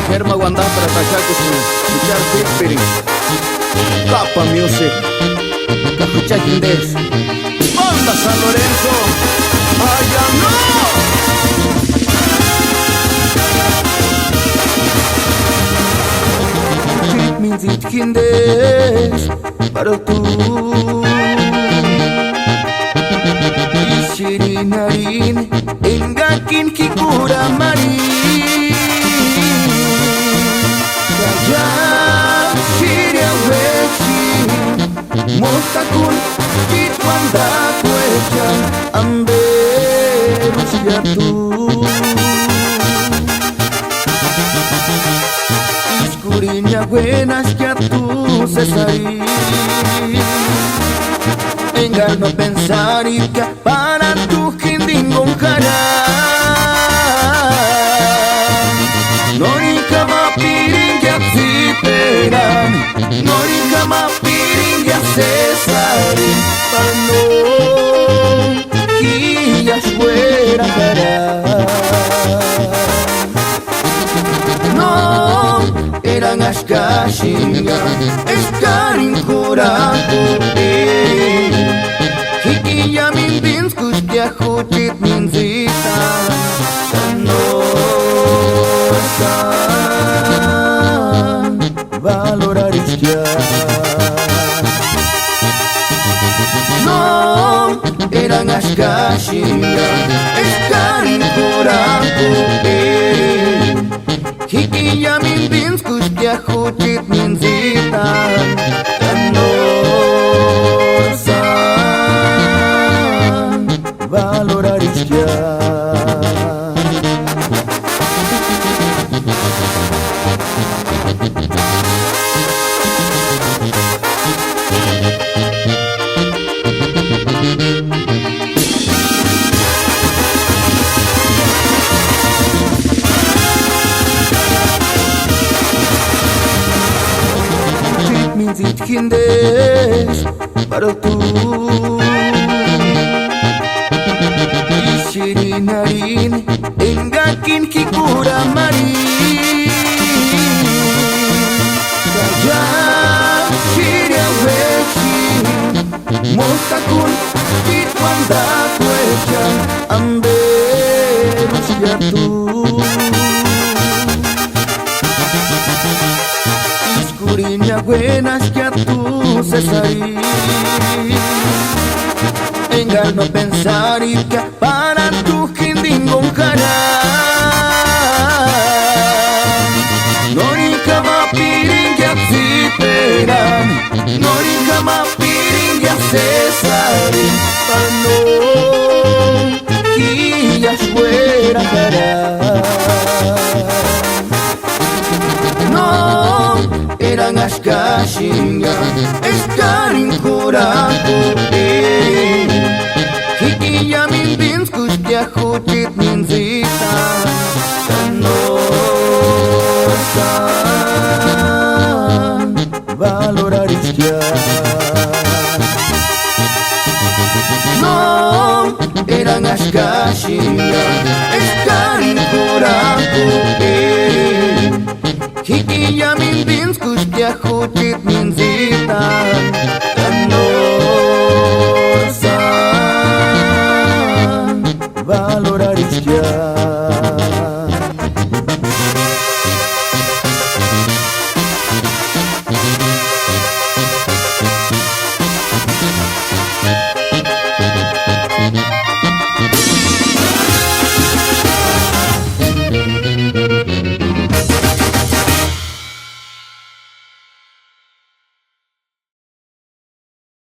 Germa Guandá para Tachaco escuchar Pitbury Capa Music Cajucha Quindés Banda San Lorenzo ¡Allá no! Pitminzit Quindés para tú Shirinarin Engakin Kikura Marin Kaya Shiria Wechi Mostakun Kitwanda Kwechan Amberus Yatu Iskurinya Buenas Yatu Cesari Engar no pensar y que para tu hindingon cara Norika ma piring ya ziperan Norika ma piring ya cesarin Pano Kiyas fuera cara No eran ashkashinga Eskarin kuraku Hikiya min binskus kya hutit min zita Sanosan valorar iskia No eran ashkashinga Eskarin kuraku Hikiya min binskus kya hutit min zita valorar iskia Pitminzit Quindés para tú Shirinarin Engakin Kikura Marin Kaya Shiria Wechi Mostakun Kitwanda Kwechan Amberus Yatu Iskurinya Buenas Yatu Cesari Engar no pensar y que para tu hindingon cara Norika ma piring ya ziperan Norika ma piring ya cesarin Pano Kiyas fuera cara No eran ashkashinga Eskarin kuraku Hikiya min binskus kya hutit min zita Sanosan valorar iskia No eran ashkashinga Eskarin kuraku Hikiya min binskus kya hutit min